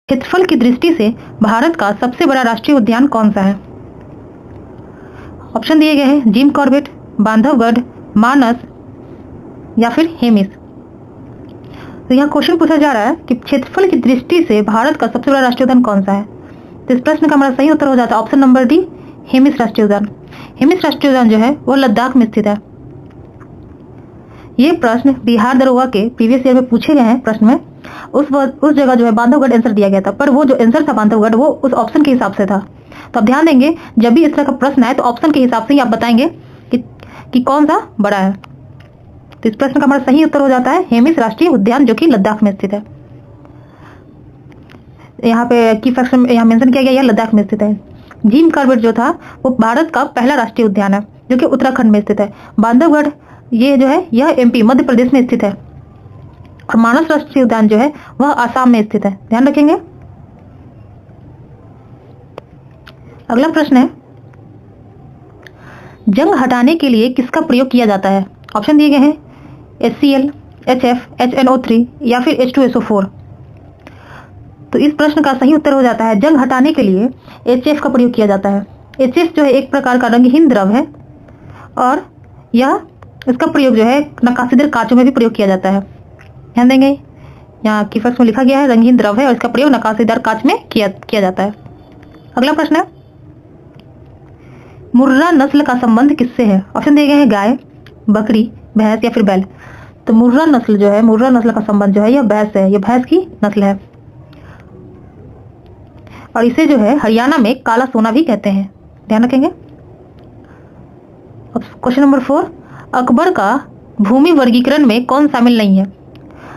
क्षेत्रफल की दृष्टि से भारत का सबसे बड़ा राष्ट्रीय उद्यान कौन सा है? ऑप्शन दिए गए हैं जिम कॉर्बेट, बांधवगढ़, मानस या फिर हेमिस। तो यहाँ क्वेश्चन पूछा जा रहा है कि क्षेत्रफल की दृष्टि से भारत का सबसे बड़ा राष्ट्रीय उद्यान कौन सा है। तो इस प्रश्न का हमारा सही उत्तर हो जाता है ऑप्शन नंबर डी, हेमिस राष्ट्रीय उद्यान। हेमिस राष्ट्रीय उद्यान जो है वो लद्दाख में स्थित है। ये प्रश्न बिहार दरोगा के प्रीवियस ईयर में पूछे गए हैं प्रश्न में। उस जगह जो है बांधवगढ़ आंसर दिया गया था, पर वो जो आंसर था बांधवगढ़ वो उस ऑप्शन के हिसाब से था। तो आप ध्यान देंगे जब भी इस तरह का प्रश्न आए तो ऑप्शन के हिसाब से ही आप बताएंगे कि कौन सा बड़ा है। तो इस प्रश्न का हमारा सही उत्तर हो जाता है हेमिस राष्ट्रीय उद्यान, जो कि लद्दाख में स्थित है। यहाँ पे की फैक्ट यहाँ मेंशन किया गया है लद्दाख में स्थित है। जिम कॉर्बेट जो था वो भारत का पहला राष्ट्रीय उद्यान है, जो कि उत्तराखंड में स्थित है। बांधवगढ़ ये जो है यह एमपी मध्य प्रदेश में स्थित है। और मानस राष्ट्रीय उद्यान जो है वह आसाम में स्थित है। ध्यान रखेंगे। अगला प्रश्न है, जंग हटाने के लिए किसका प्रयोग किया जाता है? ऑप्शन दिए गए हैं HCl, HF, HNO3 या फिर H2SO4। तो इस प्रश्न का सही उत्तर हो जाता है जंग हटाने के लिए HF का प्रयोग किया जाता है। HF जो है एक प्रकार का रंगहीन द्रव है और इसका प्रयोग जो है नकाशीदार कांचों में भी प्रयोग किया जाता है। ध्यान देंगे यहाँ की फैक्ट में लिखा गया है रंगीन द्रव है और इसका प्रयोग नकाशीदार कांच में किया जाता है। अगला प्रश्न है, मुर्रा नस्ल का संबंध किससे है? ऑप्शन दिए गए हैं गाय, बकरी, भैंस या फिर बैल। तो मुर्रा नस्ल जो है, मुर्रा नस्ल का संबंध जो है यह भैंस है, यह भैंस की नस्ल है। और इसे जो है हरियाणा में काला सोना भी कहते हैं। ध्यान रखेंगे। क्वेश्चन नंबर 4, अकबर का भूमि वर्गीकरण में कौन शामिल नहीं है?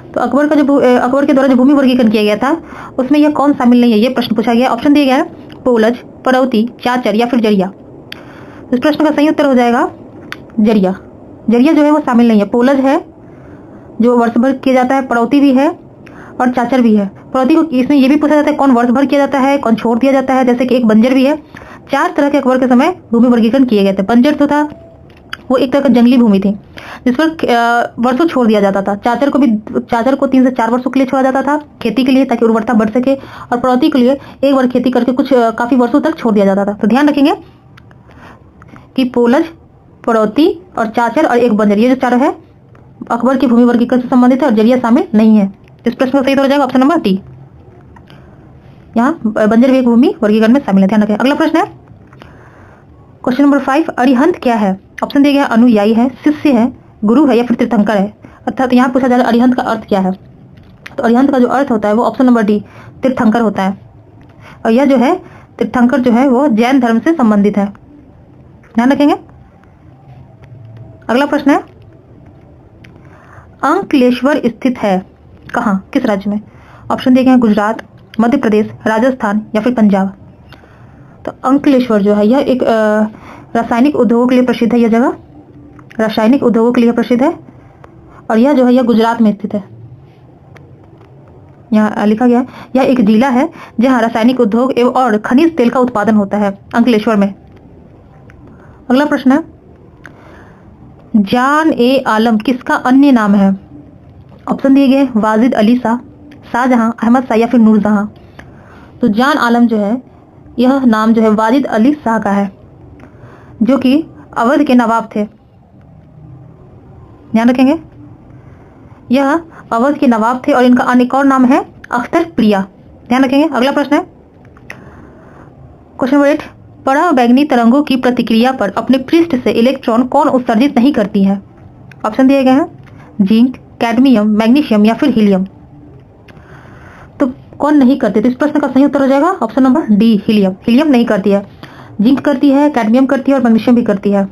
तो अकबर के द्वारा जो भूमि वर्गीकरण किया गया था उसमें यह कौन शामिल नहीं है, यह प्रश्न पूछा गया। ऑप्शन दिए गया है पोलज, पड़ौती, चाचर या फिर जरिया। इस प्रश्न का सही उत्तर हो जाएगा जरिया। जरिया जो है वो शामिल नहीं है। पोलज है जो वर्ष भर किया जाता है, पड़ौती भी है और चाचर भी है। पड़ौती को इसमें यह भी पूछा जाता है कौन वर्ष भर किया जाता है, कौन छोड़ दिया जाता है, जैसे कि एक बंजर भी है। 4 तरह के अकबर के समय भूमि वर्गीकरण किए गए थे। बंजर तो था वो एक तरह का जंगली भूमि थी जिस पर वर्षों छोड़ दिया जाता था। चाचर को 3 से 4 वर्षों के लिए छोड़ा जाता था खेती के लिए, ताकि उर्वरता बढ़ सके। और पड़ौती के लिए एक बार खेती करके काफी वर्षों तक छोड़ दिया जाता था। तो ध्यान रखेंगे कि पोलज, पड़ौती और चाचर और एक बंजर, ये जो चारों है अकबर की भूमि वर्गीकरण से संबंधित है और जरिया शामिल नहीं है। इस प्रश्न का सही हो जाएगा ऑप्शन नंबर डी। यहाँ बंजर भी एक भूमि वर्गीकरण में शामिल है। ध्यान रखें। अगला प्रश्न है क्वेश्चन नंबर 5, अरिहंत क्या है? ऑप्शन दिया गया अनुयायी है, शिष्य है, गुरु है या फिर तीर्थंकर है। अर्थात यहाँ पूछा जा रहा है अरिहंत का अर्थ क्या है। तो अरिहंत का जो अर्थ होता है वो ऑप्शन नंबर डी तीर्थंकर होता है। और यह जो है तीर्थंकर जो है वो जैन धर्म से संबंधित है। ध्यान रखेंगे। अगला प्रश्न है, अंकलेश्वर स्थित है कहाँ, किस राज्य में? ऑप्शन दिए गए हैं गुजरात, मध्य प्रदेश, राजस्थान या फिर पंजाब। तो अंकलेश्वर जो है यह एक रासायनिक उद्योगों के लिए प्रसिद्ध है। यह जगह रासायनिक उद्योगों के लिए प्रसिद्ध है और यह जो है यह गुजरात में स्थित है। यहाँ लिखा गया है यह एक जिला है जहाँ रासायनिक उद्योग एवं और खनिज तेल का उत्पादन होता है, अंकलेश्वर में। अगला प्रश्न है, जान ए आलम किसका अन्य नाम है? ऑप्शन दिए गए वाजिद अली शाह, शाहजहां, अहमद शाह या फिर नूरजहां। तो जान आलम जो है यह नाम जो है वाजिद अली शाह का है, जो कि अवध के नवाब थे। ध्यान रखेंगे। यह अवध के नवाब थे और इनका एक और नाम है अख्तर प्रिया। ध्यान रखेंगे। अगला प्रश्न है क्वेश्चन नंबर 8, पराबैंगनी तरंगों की प्रतिक्रिया पर अपने पृष्ठ से इलेक्ट्रॉन कौन उत्सर्जित नहीं करती है? ऑप्शन दिए गए हैं जिंक, कैडमियम, मैग्नीशियम या फिर हीलियम। तो कौन नहीं करती? तो इस प्रश्न का सही उत्तर हो जाएगा option number D helium. Helium नहीं करती है, जिंक करती है, कैडमियम करती है और मैग्नीशियम भी करती है।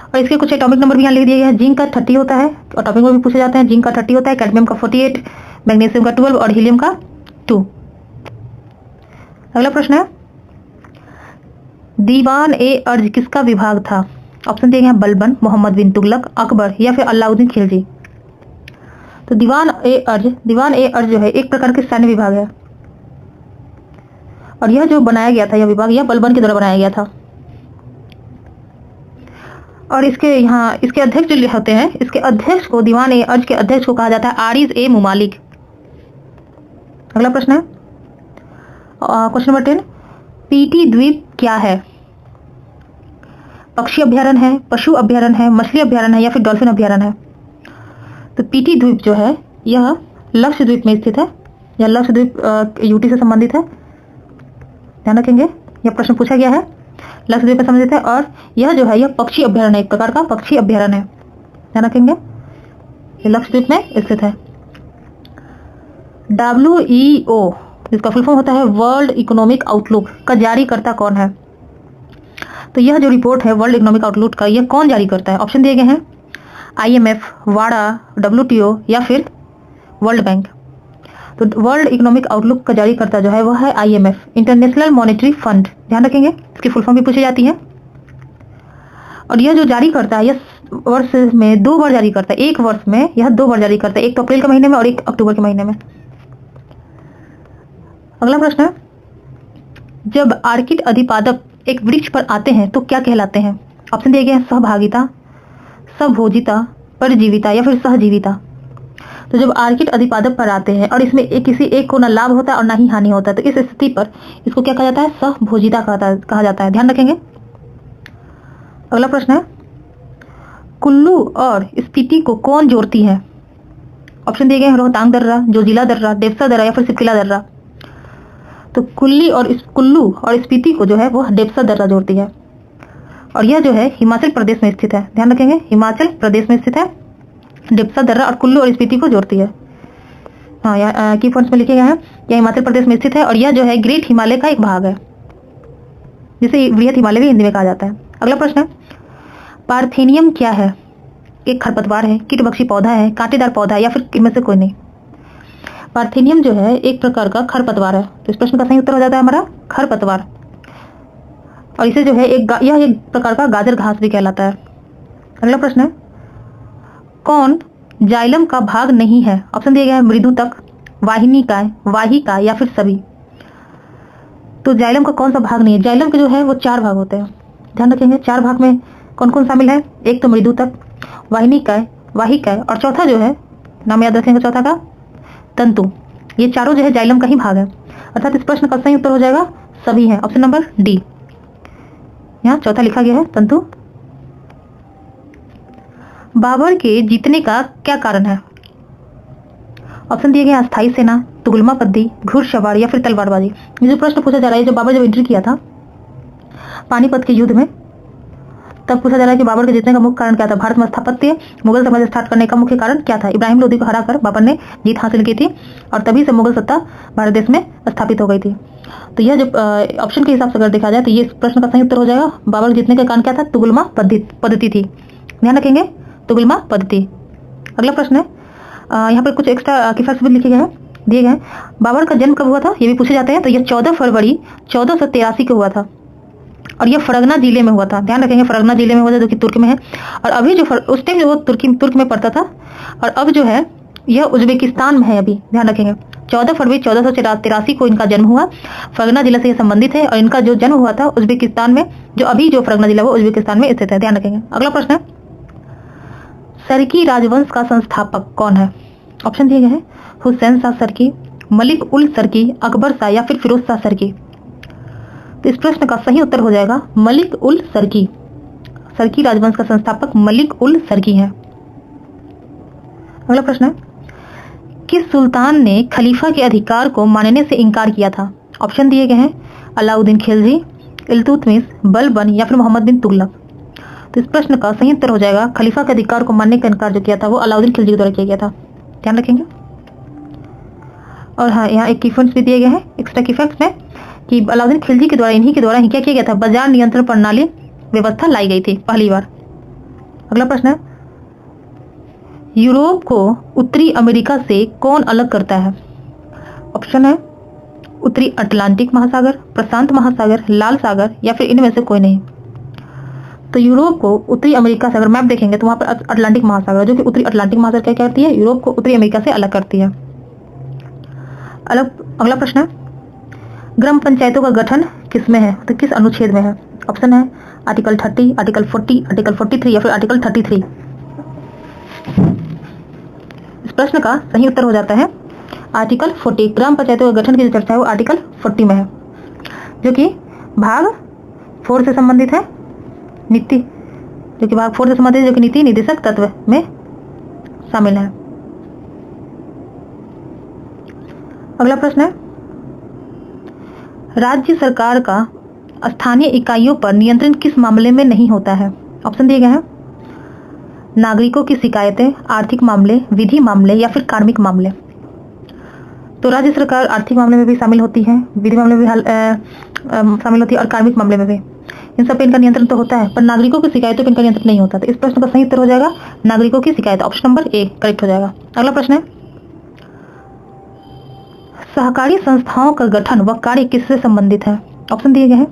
और इसके कुछ एटॉमिक नंबर भी यहाँ लिख दिए गए हैं। जिंक का 30 होता है, एटॉमिक नंबर भी पूछे जाते हैं। जिंक का 30 होता है, कैडमियम का 48, मैग्नीशियम का 12 और हीलियम का 2। अगला प्रश्न है, दीवान ए अर्ज किसका विभाग था? ऑप्शन दिए गए हैं बलबन, मोहम्मद बिन तुगलक, अकबर या फिर अलाउद्दीन खिलजी। तो दीवान ए अर्ज जो है एक प्रकार के सैन्य विभाग है और यह जो बनाया गया था, यह विभाग यह बलबन के द्वारा बनाया गया था। और इसके अध्यक्ष जो होते हैं, इसके अध्यक्ष को, दीवान ए अर्ज के अध्यक्ष को कहा जाता है आरिज ए मुमालिक। अगला प्रश्न है क्वेश्चन नंबर 10, पीटी द्वीप क्या है? पक्षी अभ्यारण्य है, पशु अभ्यारण्य है, मछली अभ्यारण्य है या फिर डॉल्फिन अभ्यारण्य है? तो पीटी द्वीप जो है यह लक्षद्वीप में स्थित है। यह लक्षद्वीप यूटी से संबंधित है, ध्यान रखेंगे। यह प्रश्न पूछा गया है, लक्षद्वीप से संबंधित है। और यह जो है यह पक्षी अभ्यारण्य, एक प्रकार का पक्षी अभ्यारण्य है, ध्यान रखेंगे। यह लक्षद्वीप में स्थित है। WEO जिसका फुल फॉर्म होता है वर्ल्ड इकोनॉमिक आउटलुक का जारीकर्ता कौन है? तो यह जो रिपोर्ट है वर्ल्ड इकोनॉमिक आउटलुक का, यह कौन जारी करता है? ऑप्शन दिए गए हैं IMF, वाडा, WTO या फिर वर्ल्ड बैंक। तो वर्ल्ड इकोनॉमिक आउटलुक का जारीकर्ता जो है वह है IMF, इंटरनेशनल मॉनेटरी फंड, ध्यान रखेंगे। इसकी फुल फॉर्म भी पूछी जाती है। और यह जो जारी करता है यह वर्ष में 2 बार जारी करता है, एक वर्ष में यह 2 बार जारी करता है, एक तो अप्रैल के महीने में और एक अक्टूबर के महीने में। अगला प्रश्न है, जब आर्किड अधिपादप एक वृक्ष पर आते हैं तो क्या कहलाते हैं? ऑप्शन दिए गए हैं सहभागिता, सबभोजिता, परजीविता या फिर सहजीविता। तो जब आर्किड अधिपादप पर आते हैं और इसमें किसी एक को ना लाभ होता है और ना ही हानि होता है, तो इस स्थिति पर इसको क्या कहा जाता है? सहभोजिता कहा जाता है, ध्यान रखेंगे। अगला प्रश्न है, कुल्लू और स्पीति को कौन जोड़ती है? ऑप्शन दिए गए हैं रोहतांग दर्रा, जोजिला दर्रा, डेप्सा दर्रा या फिर सिपकिला दर्रा। तो कुल्लू और स्पीति को जो है वो डेप्सा दर्रा जोड़ती है। और यह जो है हिमाचल प्रदेश में स्थित है, ध्यान रखेंगे, हिमाचल प्रदेश में स्थित है। डेप्सा दर्रा और कुल्लू और स्पीति को जोड़ती है। हाँ, यह की पॉइंट्स में लिखे गए हैं। यह हिमाचल प्रदेश में स्थित है और यह जो है ग्रेट हिमालय का एक भाग है, जिसे वृहत हिमालय भी हिंदी में कहा जाता है। अगला प्रश्न है, पार्थेनियम क्या है? एक खरपतवार है, कीटभक्षी पौधा है, कांटेदार पौधा है या फिर इनमें से कोई नहीं? पार्थेनियम जो है एक प्रकार का खरपतवार है। तो इस प्रश्न का सही उत्तर हो जाता है हमारा खरपतवार। और इसे जो है यह एक प्रकार का गाजर घास भी कहलाता है। अगला प्रश्न है, कौन जाइलम का भाग नहीं है? ऑप्शन दिए गए हैं मृदुतक, वाहिनीकाय, वाहिका या फिर सभी। तो जाइलम का कौन सा भाग नहीं है? जाइलम के जो है वो 4 भाग होते हैं, ध्यान रखेंगे। 4 भाग में कौन कौन शामिल है? एक तो मृदुतक, वाहिनीकाय, वाहिकाय और चौथा जो है, नाम याद रखेंगे चौथा का, तंतु। ये चारों जो है जाइलम का ही भाग है। अर्थात इस प्रश्न का सही उत्तर हो जाएगा सभी है, ऑप्शन नंबर डी। यहाँ चौथा लिखा गया है तंतु। बाबर के जीतने का क्या कारण है? ऑप्शन दिए गए अस्थायी सेना, तुगलमा पद्दी, घुड़सवार या फिर तलवारबाजी। ये जो प्रश्न पूछा जा रहा है, जो बाबर जब एंट्री किया था पानीपत के युद्ध में, तब पूछा जा रहा है कि बाबर के जीतने का मुख्य कारण क्या था? भारत में स्थापत्य, मुगल साम्राज्य स्टार्ट करने का मुख्य कारण क्या था? इब्राहिम लोदी को हराकर बाबर ने जीत हासिल की थी और तभी से मुगल सत्ता भारत देश में स्थापित हो गई थी। तो यह जो ऑप्शन के हिसाब से अगर देखा जाए तो ये प्रश्न का सही उत्तर हो जाएगा। बाबर के जीतने का कारण क्या था? तुगलमा पद्धति थी, ध्यान रखेंगे, तुगलमा पद्धति। अगला प्रश्न है, यहाँ पर कुछ एक्स्ट्रा की फैक्ट्स भी लिखे गए हैं, दिए गए हैं। बाबर का जन्म कब हुआ था? ये भी पूछे जाते हैं। तो यह 14 फरवरी 1483 को हुआ था और यह फरगना जिले में हुआ था, ध्यान रखेंगे, फरगना जिले में हुआ था जो कि तुर्क में है। और अभी जो उस टाइम जो वो तुर्क में पड़ता था और अब जो है यह उज्बेकिस्तान में है अभी, ध्यान रखेंगे। 14 फरवरी 1483 को इनका जन्म हुआ, फरगना जिला से ये संबंधित है और इनका जो जन्म हुआ था उज्बेकिस्तान में, जो अभी जो फरगना जिला वो उज्बेकिस्तान में स्थित है, ध्यान रखेंगे। अगला प्रश्न है, सरकी राजवंश का संस्थापक कौन है? ऑप्शन दिए गए हैं हुसैन शाह सरकी, मलिक उल सरकी, अकबर शाह या फिर फिरोज शाह सरकी। तो इस प्रश्न का सही उत्तर हो जाएगा मलिक उल सरकी। सरकी राजवंश का संस्थापक मलिक उल सरकी है। अगला प्रश्न है, किस सुल्तान ने खलीफा के अधिकार को मानने से इनकार किया था? ऑप्शन दिए गए हैं अलाउद्दीन खिलजी, इल्तुतमिश, बलबन या फिर मोहम्मद बिन तुगलक। तो इस प्रश्न का सही उत्तर हो जाएगा खलीफा के अधिकार को मानने का इनकार जो किया था वो अलाउद्दीन खिलजी के द्वारा किया गया था, ध्यान रखेंगे। और हाँ, यहाँ एक की पॉइंट्स भी दिए गए हैं एक्स्ट्रा की फैक्ट्स में कि अलाउद्दीन खिलजी के द्वारा, इन्हीं के द्वारा ही क्या किया गया था? बाजार नियंत्रण प्रणाली व्यवस्था लाई गई थी पहली बार। अगला प्रश्न है, यूरोप को उत्तरी अमेरिका से कौन अलग करता है? ऑप्शन है उत्तरी अटलांटिक महासागर, प्रशांत महासागर, लाल सागर या फिर इनमें से कोई नहीं। तो यूरोप को उत्तरी अमेरिका से अगर मैप देखेंगे तो वहां पर अटलांटिक महासागर, जो कि उत्तरी अटलांटिक महासागर क्या करती है? यूरोप को उत्तरी अमेरिका से अलग करती है। अगला प्रश्न है, ग्राम पंचायतों का गठन किसमें है? तो किस अनुच्छेद में है? ऑप्शन है आर्टिकल 30, आर्टिकल 40, आर्टिकल 43 या फिर आर्टिकल 33। इस प्रश्न का सही उत्तर हो जाता है आर्टिकल 40। ग्राम पंचायतों के गठन की जो चर्चा है वो आर्टिकल 40 में है, जो कि भाग 4 से संबंधित है। नीति जो कि भाग 4 से संबंधित, जो कि नीति निदेशक तत्व में शामिल है। अगला प्रश्न है, राज्य सरकार का स्थानीय इकाइयों पर नियंत्रण किस मामले में नहीं होता है? ऑप्शन दिए गए हैं, नागरिकों की शिकायतें, आर्थिक मामले, विधि मामले या फिर कार्मिक मामले। तो राज्य सरकार आर्थिक मामले में भी शामिल होती है, विधि मामले में भी शामिल होती है और कार्मिक मामले में भी। इन सब पे इनका नियंत्रण तो होता है, पर नागरिकों की शिकायतों पर इनका नियंत्रण नहीं होता। तो इस प्रश्न का सही उत्तर हो जाएगा नागरिकों की शिकायत। ऑप्शन नंबर ए करेक्ट हो जाएगा। अगला प्रश्न है, सहकारी संस्थाओं का गठन व कार्य किससे संबंधित है? ऑप्शन दिए गए हैं,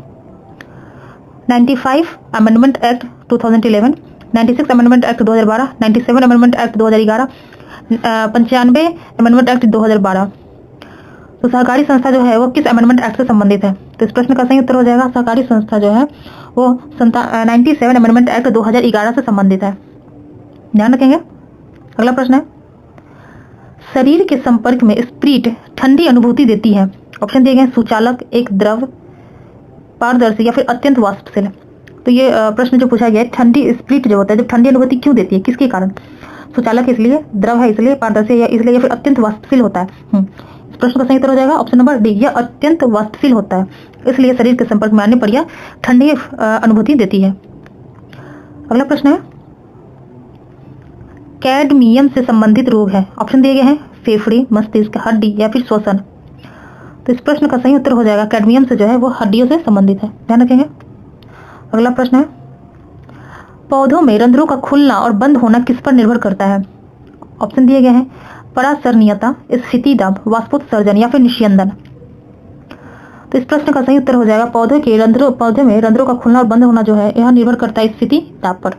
95 amendment act 2011, 96 amendment act 2012, 97 amendment act 2011, 95 amendment act 2012। तो सहकारी संस्था जो है वो किस अमेंडमेंट एक्ट से संबंधित है? तो इस प्रश्न का सही उत्तर हो जाएगा सहकारी संस्था जो है वो 97 अमेंडमेंट एक्ट 2011 से संबंधित है, ध्यान रखेंगे। अगला प्रश्न है, शरीर के संपर्क में स्प्रिट ठंडी अनुभूति देती है। ऑप्शन दिए गए, सुचालक, एक द्रव, पारदर्शी या फिर अत्यंत वाष्पशील। तो ये प्रश्न जो पूछा गया है, ठंडी स्प्रिट जो होता है, जब ठंडी अनुभूति क्यों देती है, किसके कारण? सुचालक इसलिए, द्रव है इसलिए, पारदर्शी या इसलिए, या फिर अत्यंत वाष्पशील होता है। इस प्रश्न का सही उत्तर हो जाएगा ऑप्शन नंबर डी, यह अत्यंत वाष्पशील होता है, इसलिए शरीर के संपर्क में आने पर यह ठंडी अनुभूति देती है। अगला प्रश्न है, कैडमियम से संबंधित रोग है। ऑप्शन दिए गए हैं, फेफड़े, मस्तिष्क, हड्डी या फिर श्वसन। तो इस प्रश्न का सही उत्तर हो जाएगा कैडमियम से जो है वो हड्डियों से संबंधित है, ध्यान रखेंगे। अगला प्रश्न है, पौधों में रंध्रों का खुलना और बंद होना किस पर निर्भर करता है? ऑप्शन दिए गए हैं, परासरणीयता, स्फीति दाब, वाष्पोत्सर्जन या फिर निस्यंदन। तो इस प्रश्न का सही उत्तर हो जाएगा पौधे में रंध्रों का खुलना और बंद होना जो है यह निर्भर करता है स्फीति दाब पर।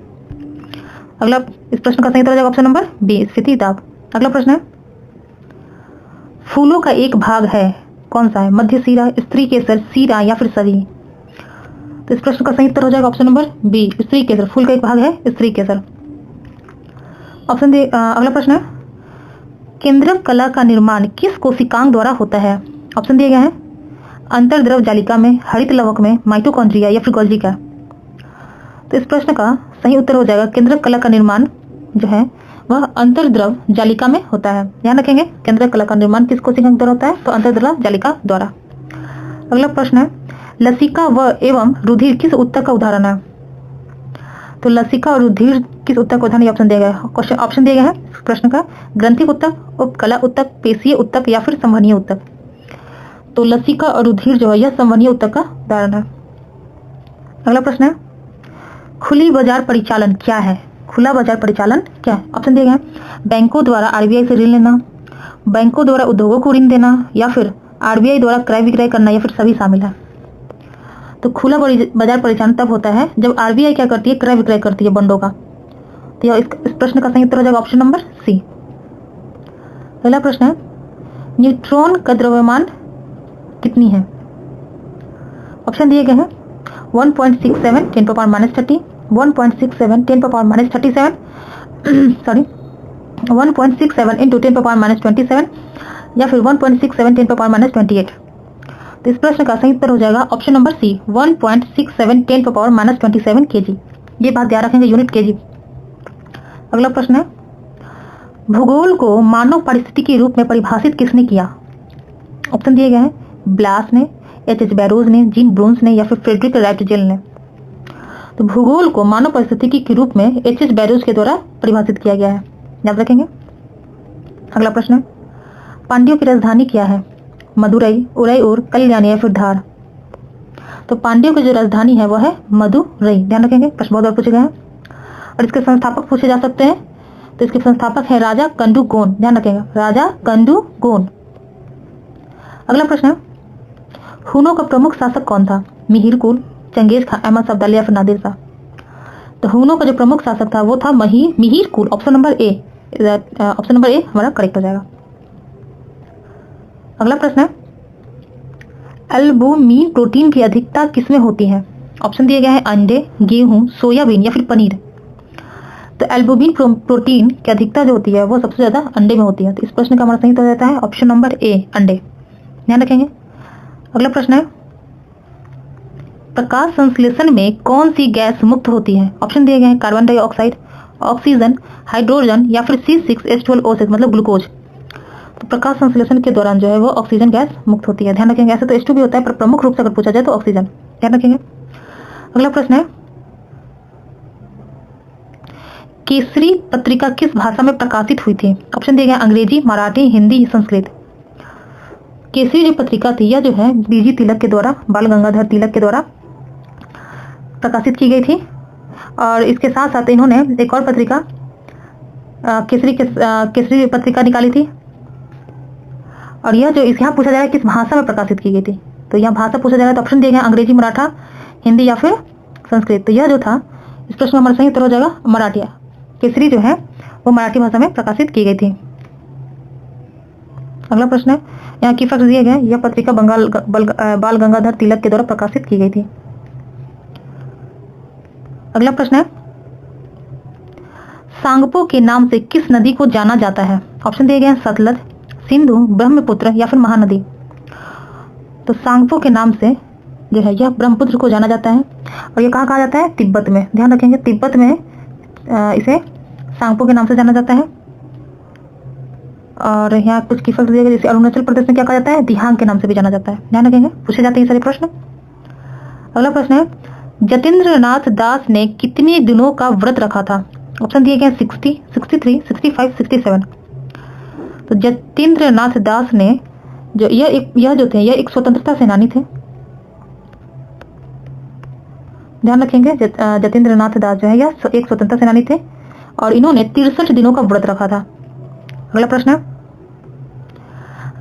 अगला इस प्रश्न का सही उत्तर हो जाएगा ऑप्शन नंबर बी, स्फीति दाब। अगला प्रश्न है, फूलों का एक भाग है, कौन सा है? मध्य सिरा, स्त्री केसर, सीरा या फिर सभी। तो इस प्रश्न का सही उत्तर हो जाएगा ऑप्शन नंबर बी, स्त्री केसर। फूल का एक भाग है स्त्री केसर। ऑप्शन दी। अगला प्रश्न है, केंद्रक कला का निर्माण किस कोशिकांग द्वारा होता है? ऑप्शन दिए गए हैं, अंतर्द्रव जालिका में, हरित लवक में, माइटोकॉन्ड्रिया या फिर गोल्गी का। तो इस प्रश्न का सही उत्तर हो जाएगा केंद्रक कला का निर्माण जो है वह अंतर्द्रव जालिका में होता है, ध्यान रखेंगे। केंद्रक कला का निर्माण किस कोशिकांग द्वारा होता है? तो अंतर्द्रव जालिका द्वारा। अगला प्रश्न है, लसिका व एवं रुधिर किस ऊतक का उदाहरण है? तो लसिका और रुधिर किस ऊतक का उदाहरण? ऑप्शन दिए गए क्वेश्चन ऑप्शन दिए गए हैं प्रश्न का, ग्रंथि ऊतक, उपकला ऊतक, पेशीय ऊतक या फिर संवहनीय ऊतक। तो लसिका और रुधिर जो है यह संवहनीय ऊतक का उदाहरण है। अगला प्रश्न है, खुली बाजार परिचालन क्या है? खुला बाजार परिचालन क्या है? ऑप्शन दिए गए हैं, बैंकों द्वारा आरबीआई से ऋण लेना, बैंकों द्वारा उद्योगों को ऋण देना या फिर आरबीआई द्वारा क्रय विक्रय करना या फिर सभी शामिल है। तो खुला बाजार परिचालन तब होता है जब आरबीआई क्या करती है? क्रय विक्रय करती है बॉन्डों का। तो इस प्रश्न का सही उत्तर हो जाएगा ऑप्शन नंबर सी। पहला प्रश्न है, न्यूट्रॉन का द्रव्यमान कितनी है? ऑप्शन दिए गए हैं, 1.67 10 to the -30, 1.67 10 to the -37 sorry 1.67 into 10 to the -27 या फिर 1.67 10 to the -28। तो इस प्रश्न का सही उत्तर हो जाएगा option number C, 1.67 10 to the -27 kg। ये बात ध्यान रखेंगे, यूनिट केजी। अगला प्रश्न है, भूगोल को मानव परिस्थिति के रूप में परिभाषित किसने किया? ऑप्शन दिए गए हैं, ब्लास ने, एच बैरोज ने, जीन ब्रोन्स ने या फिर फ्रेडरिक राइटजेल ने। तो भूगोल को मानव परिस्थिति के रूप में एच बैरोज के द्वारा परिभाषित किया गया है, याद रखेंगे। अगला प्रश्न है, पांड्यों की राजधानी क्या है? मदुरई, उदयपुर, कल्याणी या फिर धार। तो पांड्यों की जो राजधानी है वह है मदुरई, ध्यान रखेंगे, प्रश्न बहुत बार पूछे गए हैं। और इसके संस्थापक पूछे जा सकते हैं, तो इसके संस्थापक है राजा कंडुगोन, ध्यान रखेंगे, राजा कंडुगोन। अगला प्रश्न है, हुनों का प्रमुख शासक कौन था? मिहिर कुल, चंगेज खान, अहमद अब्दाली या फिर नादिर शाह। तो हुनों का जो प्रमुख शासक था वो था मिहिर कुल। ऑप्शन नंबर ए हमारा करेक्ट हो जाएगा। अगला प्रश्न है, एल्बुमिन प्रोटीन की अधिकता किसमें होती है? ऑप्शन दिए गए हैं, अंडे, गेहूं, सोयाबीन या फिर पनीर। तो एल्बुमिन प्रोटीन की अधिकता जो होती है वो सबसे ज्यादा अंडे में होती है। तो इस प्रश्न का हमारा सही उत्तर रहता है ऑप्शन नंबर ए, अंडे। ध्यान रखेंगे। अगला प्रश्न है, प्रकाश संश्लेषण में कौन सी गैस मुक्त होती है? ऑप्शन दिए गए हैं कार्बन डाइऑक्साइड, ऑक्सीजन, हाइड्रोजन या फिर C6H12O6 मतलब ग्लूकोज। तो प्रकाश संश्लेषण के दौरान जो है वो ऑक्सीजन गैस मुक्त होती है। ध्यान रखेंगे। ऐसे तो H2 भी होता है पर प्रमुख रूप से अगर पूछा जाए तो ऑक्सीजन। ध्यान रखेंगे। अगला प्रश्न है, केसरी पत्रिका किस भाषा में प्रकाशित हुई थी? ऑप्शन दिए गए अंग्रेजी, मराठी, हिंदी, संस्कृत। केसरी जो पत्रिका थी यह जो है बीजी तिलक के द्वारा, बाल गंगाधर तिलक के द्वारा प्रकाशित की गई थी। और इसके साथ साथ इन्होंने एक और पत्रिका केसरी पत्रिका निकाली थी। और यह जो यहाँ पूछा जा रहा है किस भाषा में प्रकाशित की गई थी, तो यह भाषा पूछा जा रहा है। तो ऑप्शन दिए गए अंग्रेजी, मराठा, हिंदी या फिर संस्कृत। तो यह जो था इस प्रश्न में हमारा सही उत्तर हो जाएगा मराठी। केसरी जो है वो मराठी भाषा में प्रकाशित की गई थी। अगला प्रश्न है, यहाँ की फैक्ट दिए गए, यह पत्रिका बाल गंगाधर तिलक के द्वारा प्रकाशित की गई थी। अगला प्रश्न है, सांगपो के नाम से किस नदी को जाना जाता है? ऑप्शन दिए गए हैं सतलज, सिंधु, ब्रह्मपुत्र या फिर महानदी। तो सांगपो के नाम से जो है यह ब्रह्मपुत्र को जाना जाता है। और ये कहाँ कहा जाता है? तिब्बत में। ध्यान रखेंगे, तिब्बत में इसे सांगपो के नाम से जाना जाता है। और यहाँ कुछ की फैक्ट दिए गए, जैसे अरुणाचल प्रदेश में क्या कहा जाता है? दिहांग के नाम से भी जाना जाता है। ध्यान रखेंगे, पूछे जाते हैं सारे प्रश्न। अगला प्रश्न है, जतेंद्रनाथ दास ने कितने दिनों का व्रत रखा था? ऑप्शन दिए गए 60, 63, 65, 67। तो जतेंद्रनाथ दास ने जो यह जो थे यह एक स्वतंत्रता सेनानी थे। ध्यान रखेंगे, जतेंद्रनाथ दास जो है यह एक स्वतंत्रता सेनानी थे और इन्होंने 63 दिनों का व्रत रखा था। अगला प्रश्न है,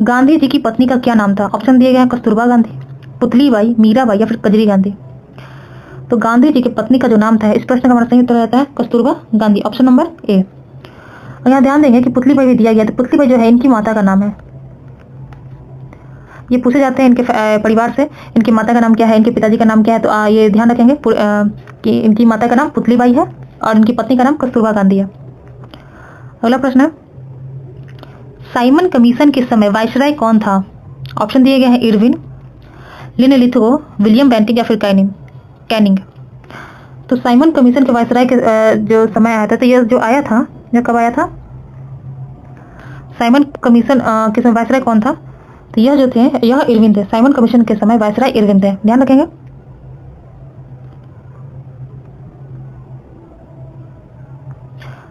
गांधी जी की पत्नी का क्या नाम था? ऑप्शन दिए गए हैं कस्तूरबा गांधी, पुतलीबाई, मीराबाई या फिर कजरी गांधी। तो गांधी जी की पत्नी का जो नाम था, इस प्रश्न का हमारा सही उत्तर रहता है Kasturba Gandhi, option number A. और यहाँ ध्यान देंगे कि पुतलीबाई भी दिया गया, तो पुतलीबाई जो है इनकी माता का नाम है। ये पूछे जाते हैं इनके परिवार से, इनकी माता का नाम क्या है, इनके पिताजी का नाम क्या है। तो ये ध्यान रखेंगे कि इनकी माता का नाम पुतलीबाई है और इनकी पत्नी का नाम कस्तूरबा गांधी है। अगला प्रश्न है, साइमन कमीशन के समय वायसराय कौन था? ऑप्शन दिए गए हैं इरविन, लिनलिथगो, विलियम बेंटिंग या फिर कैनिंग। तो साइमन कमीशन के वायसराय के जो समय आया था, तो यह जो आया था, यह कब आया था? साइमन कमीशन के समय वायसराय कौन था? तो यह जो थे यह इरविन थे। साइमन कमीशन के समय वायसराय इरविन थे। ध्यान रखेंगे।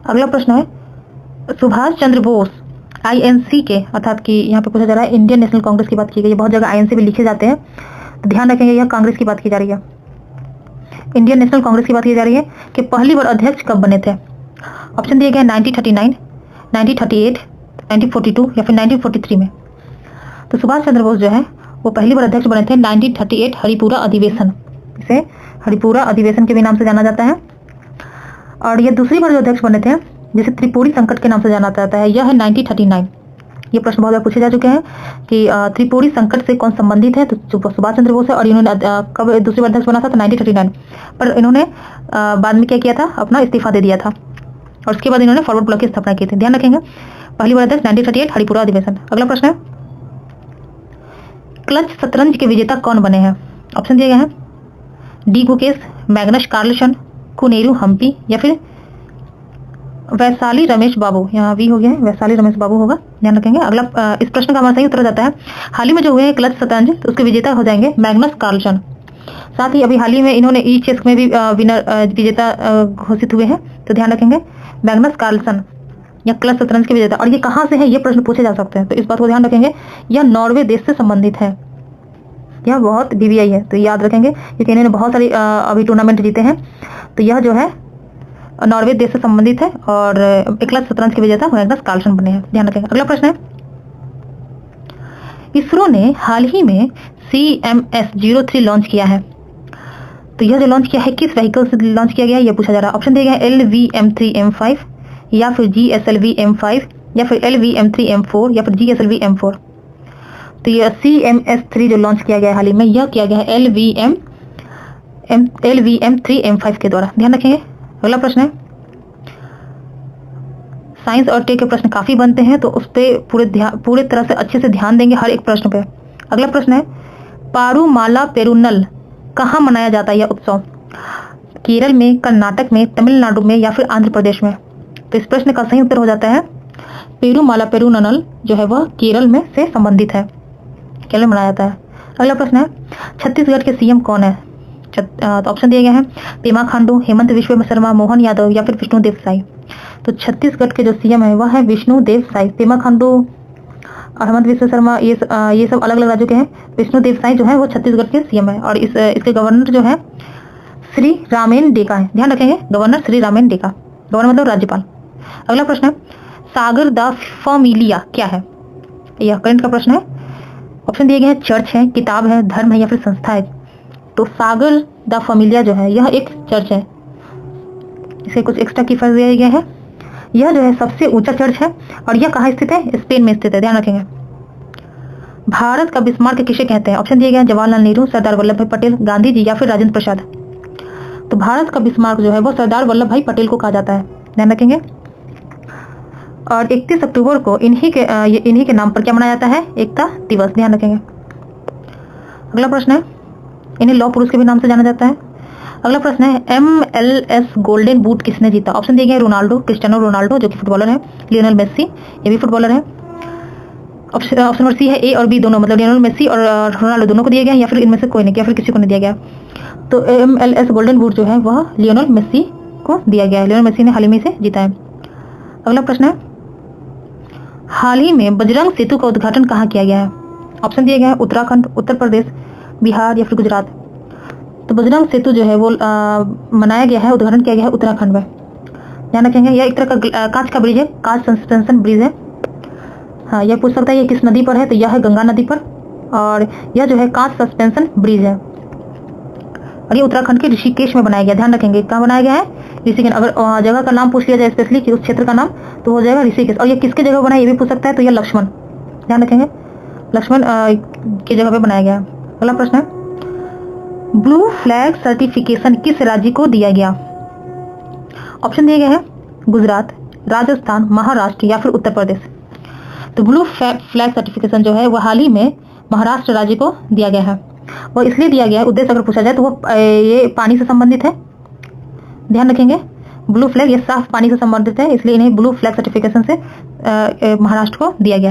अगला प्रश्न है, सुभाष चंद्र बोस INC के, अर्थात कि यहाँ पे पूछा जा रहा है इंडियन नेशनल कांग्रेस की बात की गई है। बहुत जगह INC भी लिखे जाते हैं, तो ध्यान रखेंगे यह कांग्रेस की बात की जा रही है। इंडियन नेशनल कांग्रेस की बात की जा रही है कि पहली बार अध्यक्ष कब बने थे? ऑप्शन दिए गए 1939, 1938, 1942 या फिर 1943 में। तो सुभाष चंद्र बोस जो है वो पहली बार अध्यक्ष बने थे 1938 हरिपुरा अधिवेशन, इसे हरिपुरा अधिवेशन के भी नाम से जाना जाता है। और ये दूसरी बार जो अध्यक्ष बने थे, जिसे त्रिपुरी संकट के नाम से जाना जाता है, यह है 1939। ये प्रश्न बहुत बार पूछे जा चुके हैं कि त्रिपुरी संकट से कौन संबंधित है? तो सुभाष चंद्र बोस है। और इन्होंने कब दूसरी बार अध्यक्ष बना था? तो 1939। पर इन्होंने बाद में क्या किया था? अपना इस्तीफा दे दिया था और उसके बाद इन्होंने फॉरवर्ड ब्लॉक की स्थापना की थी। ध्यान रखेंगे, पहली बार अध्यक्ष 1938 हरिपुरा अधिवेशन। अगला प्रश्न है, क्लच शतरंज के विजेता कौन बने हैं? ऑप्शन दिए गए हैं D Gukesh, Magnus Carlsen, Koneru Humpy या फिर वैशाली रमेश बाबू। यहाँ वी हो गया है, वैशाली रमेश बाबू होगा। ध्यान रखेंगे। अगला इस प्रश्न का हमारा सही उत्तर जाता है, हाल ही में जो हुए हैं क्लच शतरंज, तो उसके विजेता हो जाएंगे मैग्नस कार्लसन। साथ ही अभी हाल ही में इन्होंने ई चेस में भी विजेता घोषित हुए हैं। तो ध्यान रखेंगे मैग्नस कार्लसन या क्लच शतरंज के विजेता। और ये कहाँ से है, ये प्रश्न पूछे जा सकते हैं, तो इस बात को ध्यान रखेंगे। यह नॉर्वे देश से संबंधित है, यह बहुत BBI है, तो याद रखेंगे क्योंकि इन्होंने बहुत सारी अभी टूर्नामेंट जीते हैं। तो यह जो है नॉर्वे देश से संबंधित है और क्लच शतरंज के विजेता मैग्नस कार्लसन बने हैं। ध्यान रखेंगे। अगला प्रश्न है, इसरो ने हाल ही में CMS-03 लॉन्च किया है। तो यह जो लॉन्च किया है किस व्हीकल से लॉन्च किया गया है, यह पूछा जा रहा है। ऑप्शन दिए गए हैं LVM-3M5 या फिर GSLV-M5 या फिर LVM-3M4 या फिर GSLV-M4। तो यह CMS-3 जो लॉन्च किया गया है हाल ही में, यह किया गया है LVM-3M5 के द्वारा। ध्यान रखेंगे। अगला प्रश्न है, साइंस और टेक के प्रश्न काफ़ी बनते हैं, तो उस पर पूरे तरह से अच्छे से ध्यान देंगे हर एक प्रश्न पे। अगला प्रश्न है, पारूमाला पेरुनल कहाँ मनाया जाता है यह उत्सव? केरल में, कर्नाटक में, तमिलनाडु में या फिर आंध्र प्रदेश में? तो इस प्रश्न का सही उत्तर हो जाता है पेरूमाला पेरुनल जो है वह केरल में से संबंधित है, केरल में मनाया जाता है। अगला प्रश्न है, छत्तीसगढ़ के सीएम कौन है? तो ऑप्शन दिए गए हैं, पेमा खांडू, हेमंत विश्व शर्मा, मोहन यादव या फिर विष्णुदेव साई। तो छत्तीसगढ़ के जो सीएम है वह है विष्णुदेव साई। पेमा खांडू और हेमंत विश्व शर्मा ये सब अलग अलग राज्यों के हैं। विष्णुदेव साई जो है वो छत्तीसगढ़ के सीएम है और इसके गवर्नर जो है श्री रामेन डेका है। ध्यान रखेंगे, governor Shri ramen Deka, governor मतलब राज्यपाल। अगला प्रश्न है, सागर द फैमिलिया क्या है? यह करंट का प्रश्न है। ऑप्शन दिए गए हैं, चर्च है, किताब है, धर्म है या फिर संस्था है। तो सागर द फैमिलिया जो है यह एक चर्च है। इसे कुछ एक्स्ट्रा की फर्ज दिया गया है। यह जो है सबसे ऊंचा चर्च है और यह कहाँ स्थित है? स्पेन में स्थित है, ध्यान रखेंगे। भारत का बिस्मार्क किसे कहते हैं? ऑप्शन दिए गए हैं, जवाहरलाल नेहरू, सरदार वल्लभ भाई पटेल, गांधी जी या फिर राजेंद्र प्रसाद। तो भारत का बिस्मार्क जो है वो सरदार वल्लभ भाई पटेल को कहा जाता है, ध्यान रखेंगे। और 31 अक्टूबर को इन्हीं के नाम पर क्या मनाया जाता है? एकता दिवस, ध्यान रखेंगे। अगला प्रश्न है, इन्हें लौह पुरुष के भी नाम से जाना जाता है। अगला प्रश्न है, MLS गोल्डन बूट किसने जीता? ऑप्शन दिए गए, रोनाल्डो, क्रिस्टियानो रोनाल्डो जो कि फुटबॉलर है, लियोनेल मेस्सी ये भी फुटबॉलर है। ऑप्शन नंबर सी है, ए और बी दोनों, मतलब लियोनेल मेस्सी और रोनाल्डो दोनों को दिया गया या फिर इनमें से कोई नहीं, या फिर किसी को नहीं दिया गया। तो MLS गोल्डन बूट जो है वह लियोनेल मेस्सी को दिया गया है। लियोनेल मेस्सी ने हाल ही में इसे जीता है। अगला प्रश्न है, हाल ही में बजरंग सेतु का उद्घाटन कहाँ किया गया है? ऑप्शन दिए गए हैं, उत्तराखंड, उत्तर प्रदेश, बिहार या फिर गुजरात। तो बजरंग सेतु जो है वो बनाया गया है, उद्घाटन किया गया है उत्तराखंड में, ध्यान रखेंगे। यह एक तरह का कांच का ब्रिज है, कांच सस्पेंशन ब्रिज है। हाँ, यह पूछ सकता है ये किस नदी पर है, तो यह है गंगा नदी पर और यह जो है कांच सस्पेंशन ब्रिज है और ये उत्तराखंड के ऋषिकेश में बनाया गया, ध्यान रखेंगे। कहाँ बनाया गया है? ऋषिकेश। अगर जगह का नाम पूछ लिया जाए स्पेशली कि उस क्षेत्र का नाम, तो हो जाएगा ऋषिकेश। और ये किसके जगह बनाया ये भी पूछ सकता है, तो यह लक्ष्मण, ध्यान रखेंगे, लक्ष्मण की जगह पे बनाया गया। अगला प्रश्न है, ब्लू फ्लैग सर्टिफिकेशन किस राज्य को दिया गया? ऑप्शन दिए गए हैं, गुजरात, राजस्थान, महाराष्ट्र या फिर उत्तर प्रदेश। तो ब्लू फ्लैग सर्टिफिकेशन जो है वह हाल ही में महाराष्ट्र राज्य को दिया गया है। वो इसलिए दिया गया है, उद्देश्य अगर पूछा जाए तो वो ये पानी से संबंधित है, ध्यान रखेंगे। ब्लू फ्लैग ये साफ पानी से संबंधित है, इसलिए इन्हें ब्लू फ्लैग सर्टिफिकेशन से महाराष्ट्र को दिया गया।